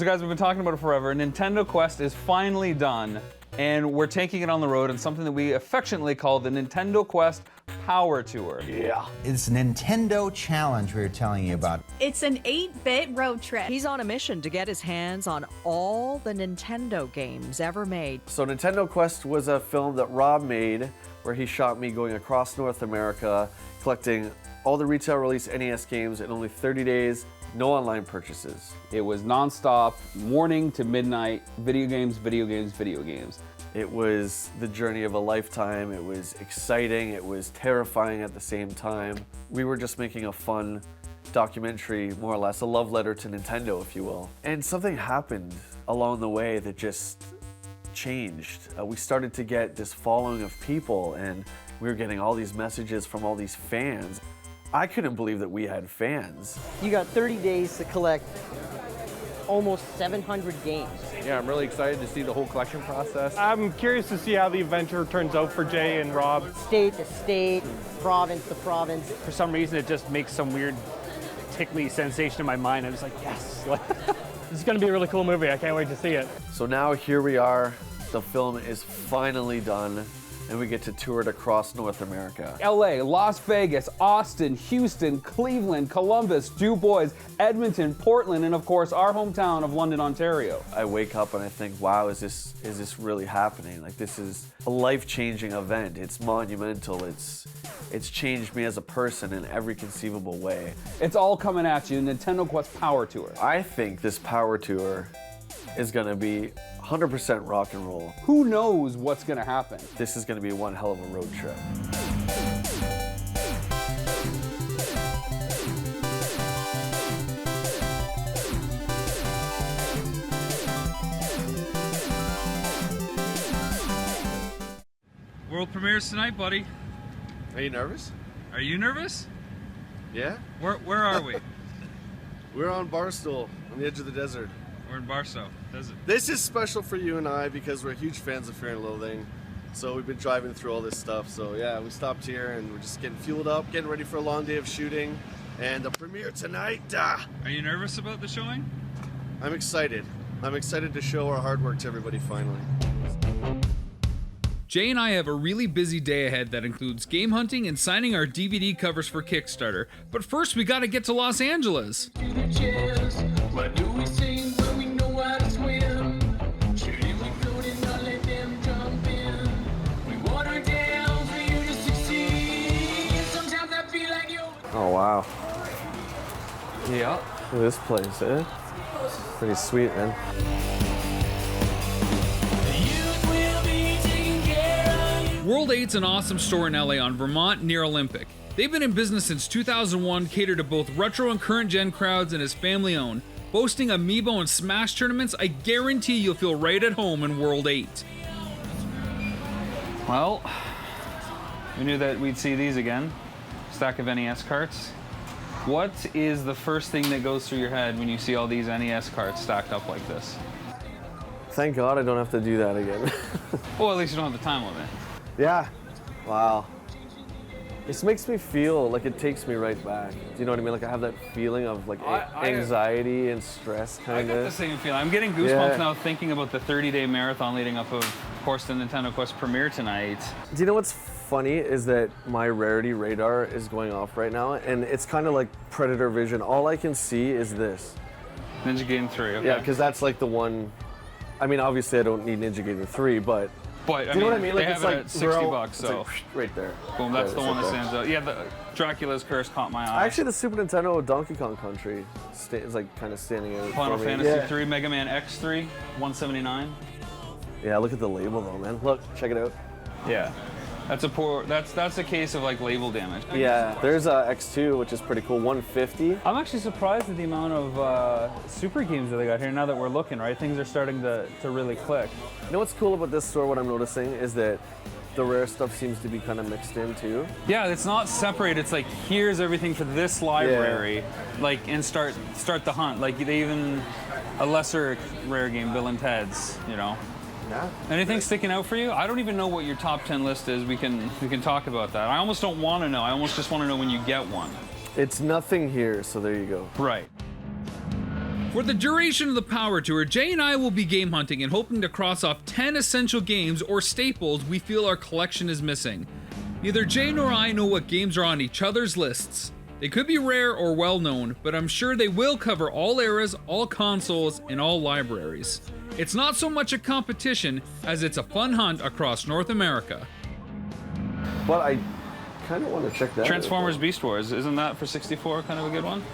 So guys, we've been talking about it forever. Nintendo Quest is finally done, and we're taking it on the road in something that we affectionately call the Nintendo Quest Power Tour. Yeah. It's Nintendo Challenge we were telling you about. It's an 8-bit road trip. He's on a mission to get his hands on all the Nintendo games ever made. So Nintendo Quest was a film that Rob made where he shot me going across North America, collecting all the retail release NES games in only 30 days, no online purchases. It was nonstop, morning to midnight, video games, video games, video games. It was the journey of a lifetime. It was exciting. It was terrifying at the same time. We were just making a fun documentary, more or less, a love letter to Nintendo, if you will. And something happened along the way that just changed. We started to get this following of people, and we were getting all these messages from all these fans. I couldn't believe that we had fans. You got 30 days to collect almost 700 games. Yeah, I'm really excited to see the whole collection process. I'm curious to see how the adventure turns out for Jay and Rob. State to state, province to province. For some reason, it just makes some weird tickly sensation in my mind. I'm just like, yes. This is going to be a really cool movie. I can't wait to see it. So now here we are. The film is finally done, and we get to tour it across North America. LA, Las Vegas, Austin, Houston, Cleveland, Columbus, Du Bois, Edmonton, Portland, and of course our hometown of London, Ontario. I wake up and I think, wow, is this really happening? Like, this is a life-changing event. It's monumental. It's changed me as a person in every conceivable way. It's all coming at you, Nintendo Quest Power Tour. I think this Power Tour is gonna be 100% rock and roll. Who knows what's gonna happen? This is gonna be one hell of a road trip. World premieres tonight, buddy. Are you nervous? Are you nervous? Yeah? Where are we? We're on Barstool, on the edge of the desert. We're in Barstow. Desert. This is special for you and I because we're huge fans of Fear and Loathing. So we've been driving through all this stuff. So yeah, we stopped here and we're just getting fueled up, getting ready for a long day of shooting. And the premiere tonight. Are you nervous about the showing? I'm excited. I'm excited to show our hard work to everybody finally. Jay and I have a really busy day ahead that includes game hunting and signing our DVD covers for Kickstarter. But first, we gotta get to Los Angeles. Oh, wow. Yeah. Look at this place, eh? Pretty sweet, man. World 8's an awesome store in LA on Vermont near Olympic. They've been in business since 2001, cater to both retro and current gen crowds, and is family owned. Boasting Amiibo and Smash tournaments, I guarantee you'll feel right at home in World 8. Well, we knew that we'd see these again. Stack of NES carts. What is the first thing that goes through your head when you see all these NES carts stacked up like this? Thank God I don't have to do that again. Well, at least you don't have the time limit. Yeah. Wow. This makes me feel like it takes me right back. Do you know what I mean? Like I have that feeling of like anxiety and stress kind of. I get the same feeling. I'm getting goosebumps now thinking about the 30-day marathon leading up of course, the Nintendo Quest premiere tonight. Do you know what's funny is that my rarity radar is going off right now, and it's kind of like Predator vision. All I can see is this. Ninja Gaiden 3, okay. Yeah, because that's like the one. I mean, obviously I don't need Ninja Gaiden 3, but I you know what I mean? Like they it's have like it at 60 bucks, so like, right there. Boom, that's the one that there. stands out. Yeah, the Dracula's Curse caught my eye. Actually, the Super Nintendo Donkey Kong Country is like kind of standing out. Final for me. Fantasy 3, Mega Man X3, 179. Yeah, look at the label though, man. Look, check it out. Yeah. That's a case of like label damage. Yeah, there's X2, which is pretty cool, 150. I'm actually surprised at the amount of super games that they got here. Now that we're looking, right, things are starting to really click. You know what's cool about this store? What I'm noticing is that the rare stuff seems to be kind of mixed in too. Yeah, it's not separated. It's like here's everything for this library, like and start the hunt. Like they even a lesser rare game, Bill and Ted's, you know. Yeah. Anything sticking out for you? I don't even know what your top 10 list is. We can talk about that. I almost don't want to know. I almost just want to know when you get one. It's nothing here, so there you go. Right. For the duration of the Power Tour, Jay and I will be game hunting and hoping to cross off 10 essential games or staples we feel our collection is missing. Neither Jay nor I know what games are on each other's lists. They could be rare or well-known, but I'm sure they will cover all eras, all consoles, and all libraries. It's not so much a competition as it's a fun hunt across North America. But I kind of want to check that Transformers out. Beast Wars, isn't that for 64 kind of a good one?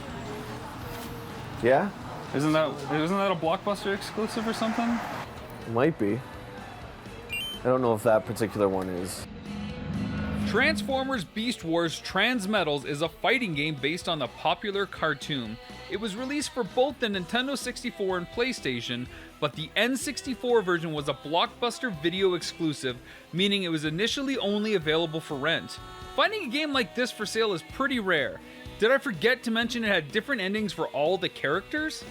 Yeah? Isn't that a Blockbuster exclusive or something? It might be. I don't know if that particular one is. Transformers Beast Wars Transmetals is a fighting game based on the popular cartoon. It was released for both the Nintendo 64 and PlayStation, but the N64 version was a Blockbuster Video exclusive, meaning it was initially only available for rent. Finding a game like this for sale is pretty rare. Did I forget to mention it had different endings for all the characters?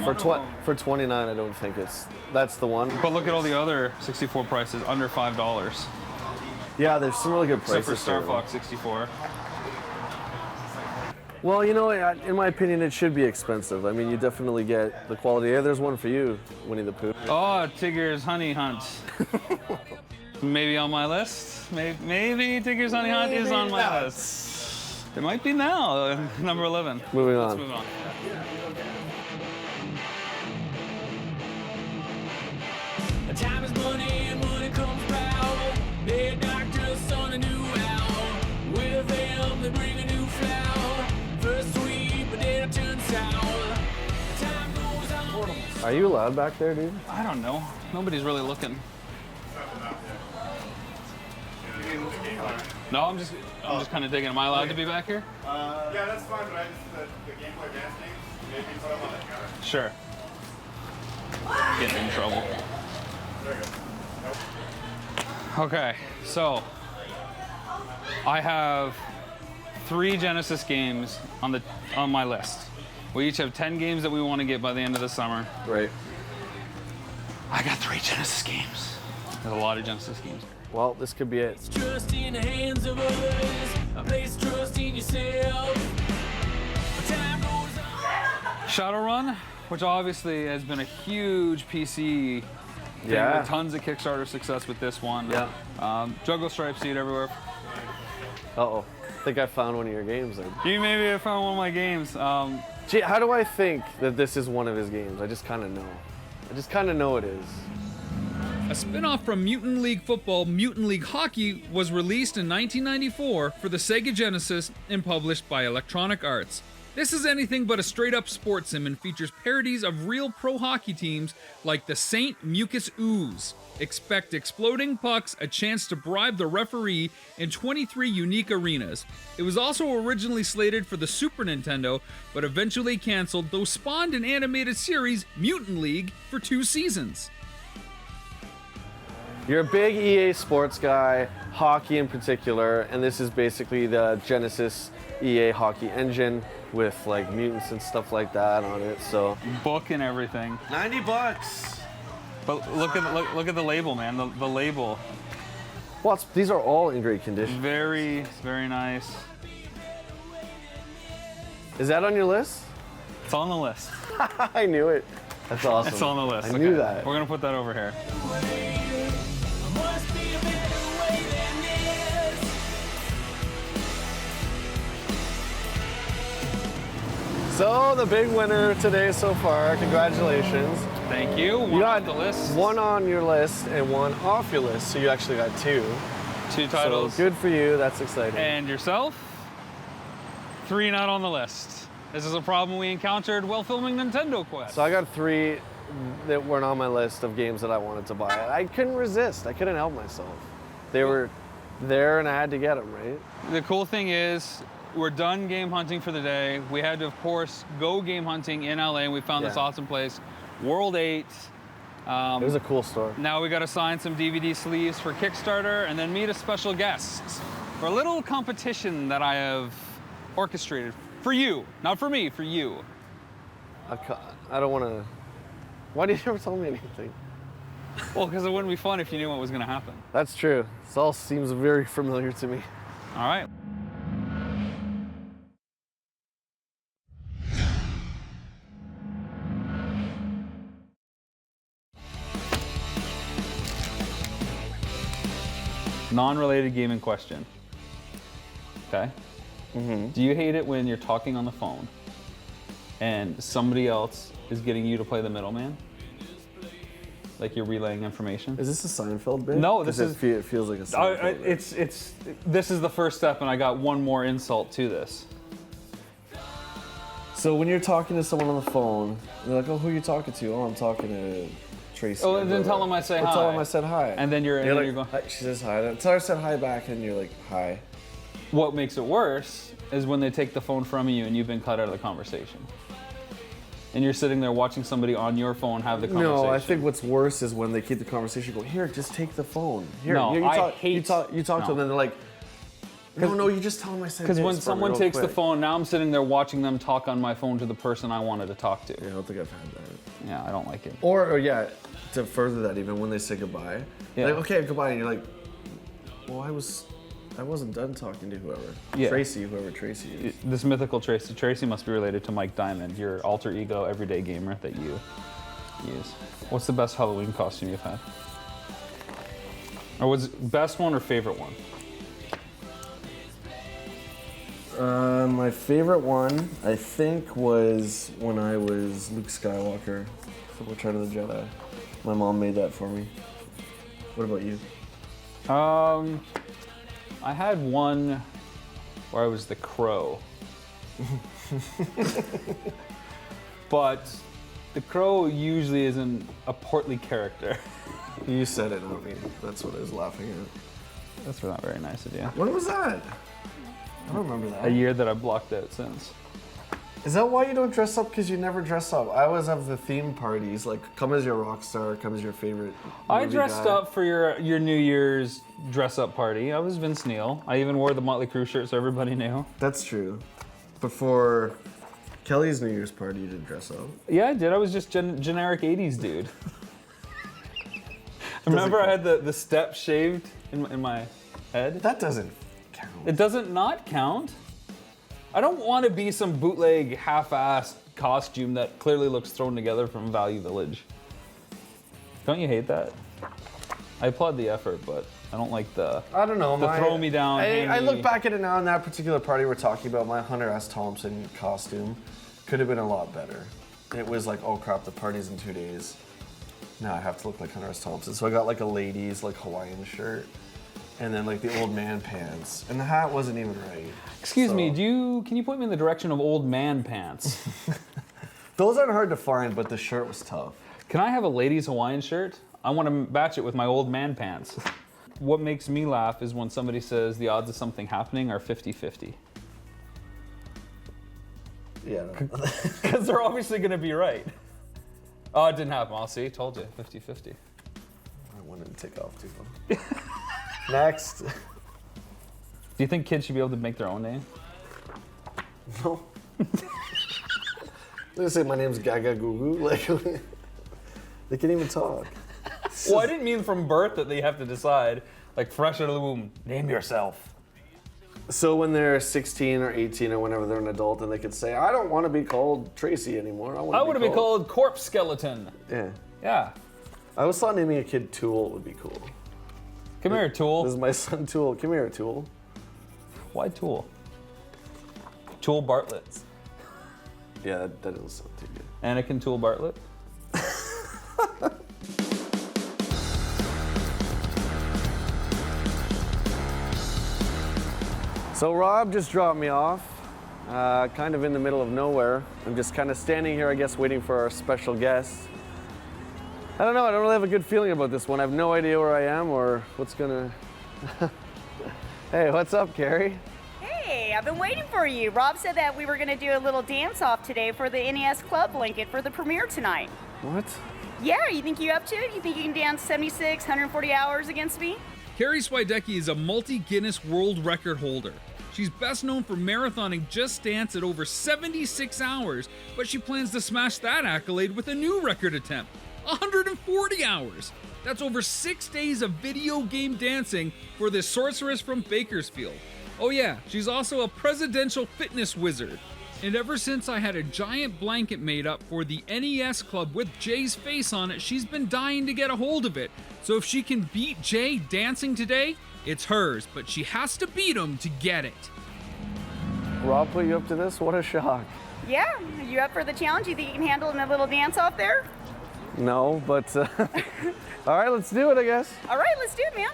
For 29, I don't think that's the one. But look at all the other 64 prices, under $5. Yeah, there's some really good Except prices. for Star Fox 64. Well, you know, in my opinion, it should be expensive. I mean, you definitely get the quality. Yeah, there's one for you, Winnie the Pooh. Oh, Tigger's Honey Hunt. Maybe on my list. Maybe Tigger's Honey Hunt is on my list. It might be now, number 11. Moving on. Let's move on. Time is money and money comes power. Their doctors on a new hour. With them they bring a new flower. First sweet, but then it turns sour. Time goes on. Are you allowed back there, dude? I don't know. Nobody's really looking. No, I'm just kind of digging. Am I allowed to be back here? Yeah, that's fine, but I just, the Game Boy Advance games, maybe put them on the counter. Sure. Getting in trouble. There you go. Nope. Okay, so I have 3 Genesis games on my list. We each have 10 games that we want to get by the end of the summer. Right. I got 3 Genesis games. There's a lot of Genesis games. Well, this could be it. Trust in the hands of others. I place trust in yourself. But time goes on. Shadowrun, which obviously has been a huge PC thing Yeah. with tons of Kickstarter success with this one. Yeah. Juggle Stripes, see it everywhere. Uh-oh. I think I found one of your games then. You maybe have found one of my games. Gee, how do I think that this is one of his games? I just kind of know. I just kind of know it is. A spin-off from Mutant League Football, Mutant League Hockey, was released in 1994 for the Sega Genesis and published by Electronic Arts. This is anything but a straight-up sports sim and features parodies of real pro hockey teams like the St. Mucus Ooze. Expect exploding pucks, a chance to bribe the referee, and 23 unique arenas. It was also originally slated for the Super Nintendo, but eventually canceled, though spawned an animated series, Mutant League, for 2 seasons. You're a big EA Sports guy, hockey in particular, and this is basically the Genesis EA hockey engine with like mutants and stuff like that on it. So Book and everything. $90. But look at the label, man. The label. Well, these are all in great condition. Very, very nice. Is that on your list? It's on the list. I knew it. That's awesome. It's on the list. I knew that. We're gonna put that over here. Must be a better way than this. So the big winner today so far, congratulations. Thank you. One You got off the list. one on your list and one off your list, so you actually got 2. 2 titles. So good for you, that's exciting. And yourself? 3 not on the list. This is a problem we encountered while filming Nintendo Quest. So I got 3 that weren't on my list of games that I wanted to buy. I couldn't resist, I couldn't help myself. They were there and I had to get them, right? The cool thing is, we're done game hunting for the day. We had to, of course, go game hunting in LA, and we found this Yeah. awesome place, World 8. It was a cool store. Now we got to sign some DVD sleeves for Kickstarter and then meet a special guest for a little competition that I have orchestrated for you, not for me, for you. I don't want to. Why did you never tell me anything? Well, because it wouldn't be fun if you knew what was going to happen. That's true. This all seems very familiar to me. All right. Non-related gaming question. Okay. Mm-hmm. Do you hate it when you're talking on the phone and somebody else is getting you to play the middleman? Like you're relaying information? Is this a Seinfeld bit? No, this 'Cause is. it feels like a Seinfeld bit. This is the first step, and I got one more insult to this. So when you're talking to someone on the phone, they're like, "Oh, who are you talking to?" "Oh, I'm talking to Tracy." Oh, and then tell them I say or hi. Tell them I said hi. And then you're like, going. "Hi," she says hi. Then tell her I said hi back, and you're like, "Hi." What makes it worse is when they take the phone from you and you've been cut out of the conversation. And you're sitting there watching somebody on your phone have the conversation. No, I think what's worse is when they keep the conversation going, "Here, just take the phone. Here, No, you I talk, hate- you talk to no. them, and they're like, no, you just tell them I said this." Because when for me someone real takes the quick. phone, now I'm sitting there watching them talk on my phone to the person I wanted to talk to. Yeah, I don't think I've had that. Yeah, I don't like it. Or yeah, to further that, even when they say goodbye, Yeah. like, "Okay, goodbye," and you're like, "Well, I wasn't done talking to whoever. Yeah. Tracy, whoever Tracy is." This mythical Tracy. Tracy must be related to Mike Diamond, your alter ego everyday gamer that you use. What's the best Halloween costume you've had? Or was it best one or favorite one? My favorite one, I think, was when I was Luke Skywalker for Return of the Jedi. My mom made that for me. What about you? I had one where I was the Crow. But the Crow usually isn't a portly character. You said it, not me. That's what I was laughing at. That's not very nice of you. When was that? I don't remember that. A year that I blocked out since. Is that why you don't dress up? Because you never dress up. I always have the theme parties, like come as your rock star, come as your favorite I movie dressed guy. up for your New Year's dress up party. I was Vince Neil. I even wore the Motley Crue shirt so everybody knew. That's true. Before Kelly's New Year's party, you didn't dress up. Yeah, I did. I was just generic 80s dude. Remember I had the step shaved in my head? That doesn't count. It doesn't not count. I don't want to be some bootleg half-assed costume that clearly looks thrown together from Value Village. Don't you hate that? I applaud the effort, but I don't like the I don't know. throw me down. I hang look me- back at it now, in that particular party we're talking about, my Hunter S. Thompson costume could have been a lot better. It was like, oh crap, the party's in 2 days. Now I have to look like Hunter S. Thompson. So I got like a ladies like Hawaiian shirt, and then like the old man pants, and the hat wasn't even right. Excuse me, can you point me in the direction of old man pants? Those aren't hard to find, but the shirt was tough. Can I have a ladies Hawaiian shirt? I want to match it with my old man pants. What makes me laugh is when somebody says the odds of something happening are 50-50. Yeah. Because they're obviously going to be right. Oh, it didn't happen. I'll see. Told you. 50-50. I wanted to take off too long. Next. Do you think kids should be able to make their own name? No. They say my name's Gaga Goo Goo. Like, they can't even talk. Well, I didn't mean from birth that they have to decide, like fresh out of the womb, name yourself. So when they're 16 or 18 or whenever they're an adult and they could say, I don't want to be called Tracy anymore. I want to be called Corpse Skeleton. Yeah. Yeah. I always thought naming a kid Tool would be cool. Come here, Tool. This is my son Tool. Come here, Tool. Why Tool? Tool Bartlett. Yeah, that doesn't sound too good. Anakin Tool Bartlett. So Rob just dropped me off, kind of in the middle of nowhere. I'm just kind of standing here, I guess, waiting for our special guest. I don't know, I don't really have a good feeling about this one. I have no idea where I am or what's gonna... Hey, what's up, Carrie? Hey, I've been waiting for you. Rob said that we were going to do a little dance-off today for the NES Club blanket for the premiere tonight. What? Yeah, you think you up to it? You think you can dance 76, 140 hours against me? Carrie Swidecki is a multi-Guinness World Record holder. She's best known for marathoning Just Dance at over 76 hours, but she plans to smash that accolade with a new record attempt, 140 hours. That's over 6 days of video game dancing for this sorceress from Bakersfield. Oh yeah, she's also a presidential fitness wizard. And ever since I had a giant blanket made up for the NES Club with Jay's face on it, she's been dying to get a hold of it. So if she can beat Jay dancing today, it's hers, but she has to beat him to get it. Rob put you up to this? What a shock. Yeah, are you up for the challenge? You think you can handle a little dance off there? No, but all right, let's do it, I guess. All right, let's do it, man.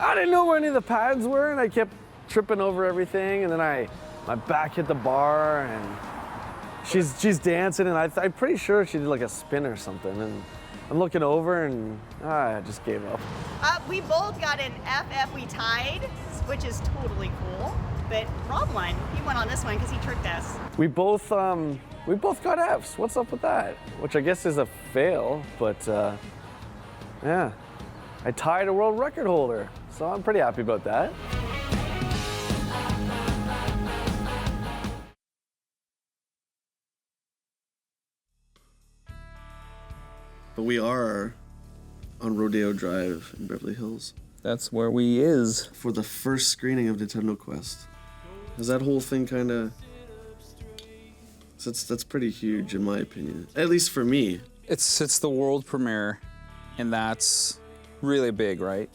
I didn't know where any of the pads were, and I kept tripping over everything, and then my back hit the bar, and she's dancing, and I'm pretty sure she did like a spin or something, and I'm looking over, and I just gave up. We both got an FF. We tied, which is totally cool. But Rob won. He won on this one because he tricked us. We both got Fs. What's up with that? Which I guess is a fail, but yeah, I tied a world record holder, so I'm pretty happy about that. But we are on Rodeo Drive in Beverly Hills. That's where we is. For the first screening of Nintendo Quest. Is that whole thing kind of... That's pretty huge in my opinion. At least for me. It's the world premiere, and that's really big, right?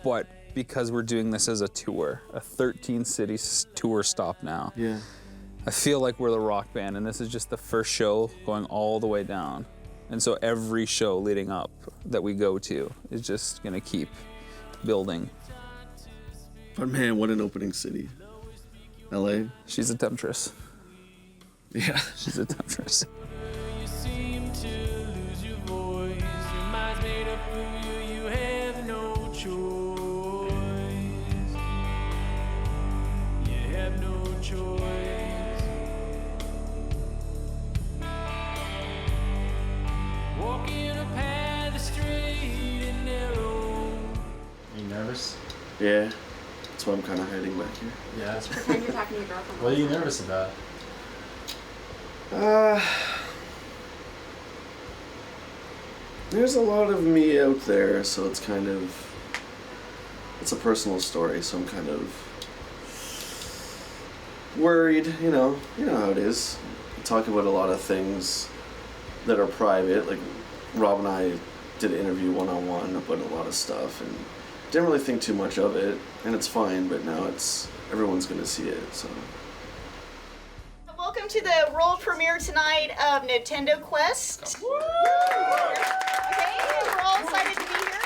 But because we're doing this as a tour, a 13-city tour stop now. Yeah. I feel like we're the rock band, and this is just the first show going all the way down. And so every show leading up that we go to is just gonna keep building. But man, what an opening city. LA. She's a temptress. Yeah. She's a temptress. You seem to lose your voice. Your mind's made up for you. You have no choice. You have no choice. Walking a path that's straight and narrow. Are you nervous? Yeah. That's why I'm kind of hiding back here. Yeah. Pretend you're talking to your girlfriend. What are you nervous about? There's a lot of me out there, so it's kind of... It's a personal story, so I'm kind of worried, you know how it is. We talk about a lot of things that are private, like Rob and I did an interview one-on-one about a lot of stuff, and didn't really think too much of it, and it's fine, but now everyone's gonna see it, so. Welcome to the world premiere tonight of Nintendo Quest. Okay, we're all excited to be here.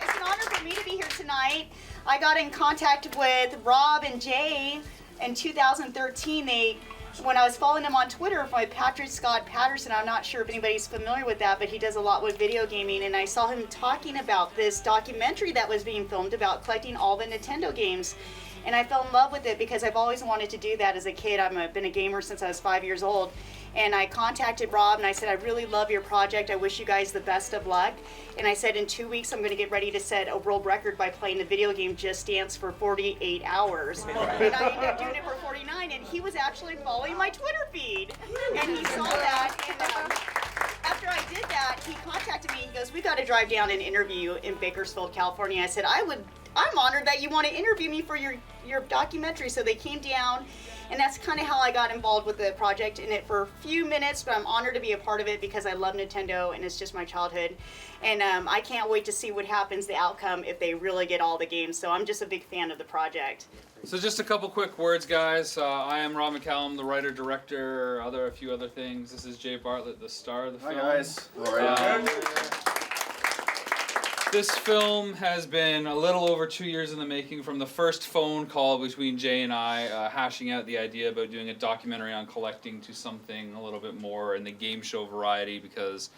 It's an honor for me to be here tonight. I got in contact with Rob and Jay in 2013. When I was following him on Twitter by Patrick Scott Patterson, I'm not sure if anybody's familiar with that, but he does a lot with video gaming, and I saw him talking about this documentary that was being filmed about collecting all the Nintendo games. And I fell in love with it because I've always wanted to do that as a kid. I've been a gamer since I was 5 years old. And I contacted Rob and I said, I really love your project. I wish you guys the best of luck. And I said, in 2 weeks, I'm going to get ready to set a world record by playing the video game Just Dance for 48 hours. And I ended up doing it for 49. And he was actually following my Twitter feed. And he saw that. And after I did that, he contacted me. He goes, we got to drive down and interview you in Bakersfield, California. I said, I'm honored that you want to interview me for your documentary. So they came down, and that's kind of how I got involved with the project in it for a few minutes, but I'm honored to be a part of it because I love Nintendo and it's just my childhood. And I can't wait to see what happens, the outcome, if they really get all the games. So I'm just a big fan of the project. So just a couple quick words, guys. I am Rob McCallum, the writer, director, a few other things. This is Jay Bartlett, the star of the film. Hi guys. How are you? This film has been a little over 2 years in the making, from the first phone call between Jay and I, hashing out the idea about doing a documentary on collecting, to something a little bit more in the game show variety, because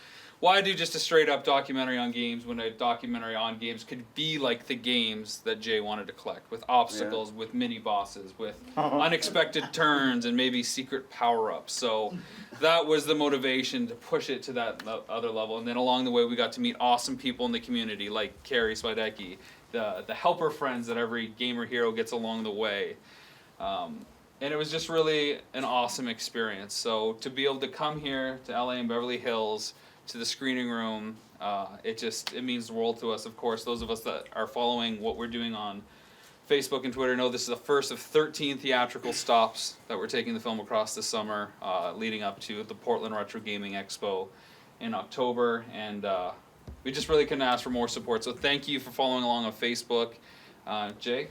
Why do just a straight up documentary on games when a documentary on games could be like the games that Jay wanted to collect, with obstacles, with mini bosses, with unexpected turns, and maybe secret power ups. So that was the motivation to push it to that other level. And then along the way, we got to meet awesome people in the community like Carrie Swidecki, the helper friends that every gamer hero gets along the way. And it was just really an awesome experience. So to be able to come here to LA and Beverly Hills, to the screening room, it means the world to us. Of course, those of us that are following what we're doing on Facebook and Twitter know this is the first of 13 theatrical stops that we're taking the film across this summer, leading up to the Portland Retro Gaming Expo in October. And we just really couldn't ask for more support. So thank you for following along on Facebook. Jay?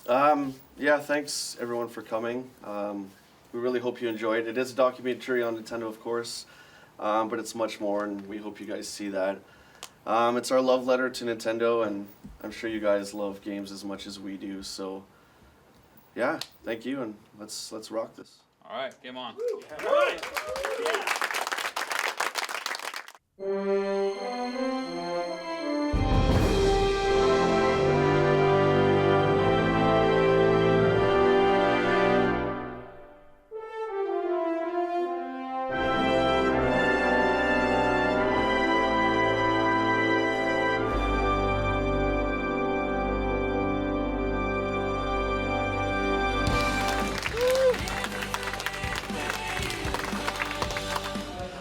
Yeah, thanks everyone for coming. We really hope you enjoyed it. It is a documentary on Nintendo, of course, but it's much more, and we hope you guys see that. It's our love letter to Nintendo, and I'm sure you guys love games as much as we do. So, yeah, thank you, and let's rock this. All right, game on. All right.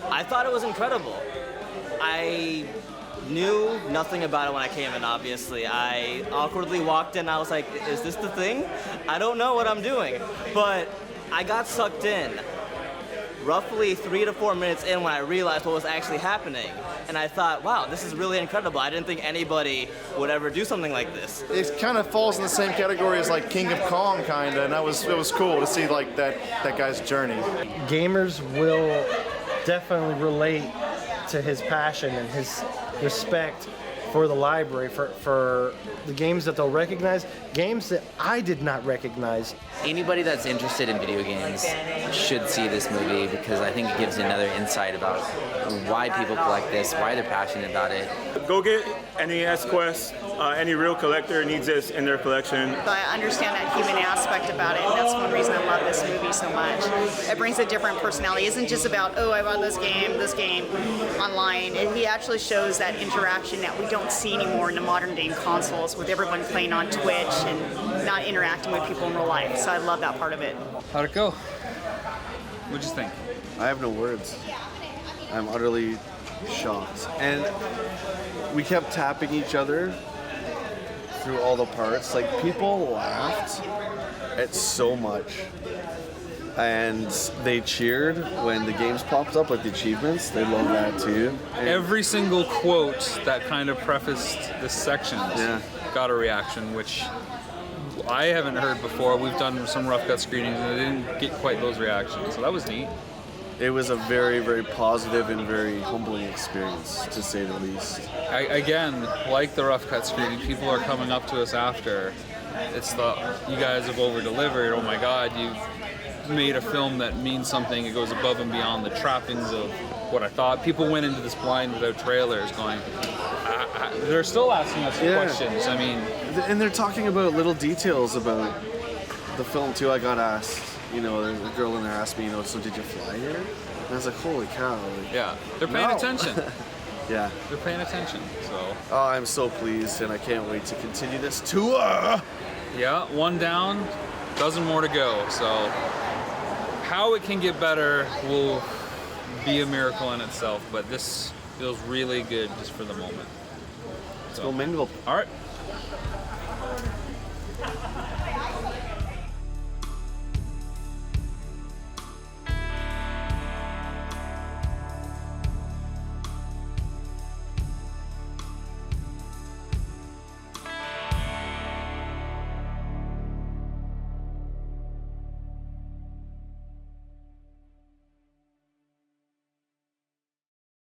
I thought it was incredible. I knew nothing about it when I came in, obviously. I awkwardly walked in, I was like, is this the thing? I don't know what I'm doing. But I got sucked in roughly 3 to 4 minutes in when I realized what was actually happening. And I thought, wow, this is really incredible. I didn't think anybody would ever do something like this. It kind of falls in the same category as like King of Kong, kind of, and it was cool to see like that guy's journey. Gamers will definitely relate to his passion and his respect for the library, for the games that they'll recognize, games that I did not recognize. Anybody that's interested in video games should see this movie because I think it gives another insight about why people collect this, why they're passionate about it. Go get NES Quest. Any real collector needs this in their collection. I understand that human aspect about it, and that's one reason I love this movie so much. It brings a different personality. It isn't just about, oh, I bought this game online. He actually shows that interaction that we don't see anymore in the modern day consoles, with everyone playing on Twitch and not interacting with people in real life. So I love that part of it. How'd it go? What'd you think? I have no words. I'm utterly shocked. And we kept tapping each other through all the parts. Like, people laughed at so much. And they cheered when the games popped up, like the achievements. They love that too. And every single quote that kind of prefaced this section got a reaction, which I haven't heard before. We've done some rough cut screenings and I didn't get quite those reactions, so that was neat. It was a very, very positive and very humbling experience, to say the least. Again, like the rough cut screening, people are coming up to us after. It's you guys have over-delivered. Oh my God, you've made a film that means something. It goes above and beyond the trappings of what I thought. People went into this blind without trailers going, they're still asking us questions. I mean, and they're talking about little details about the film too. I got asked, the girl in there asked me, so did you fly here? And I was like, holy cow. Like, yeah, they're paying attention. Yeah. They're paying attention, so. Oh, I'm so pleased, and I can't wait to continue this tour. Yeah, one down, dozen more to go, so how it can get better will be a miracle in itself, but this feels really good just for the moment. Let's go mingle. All right.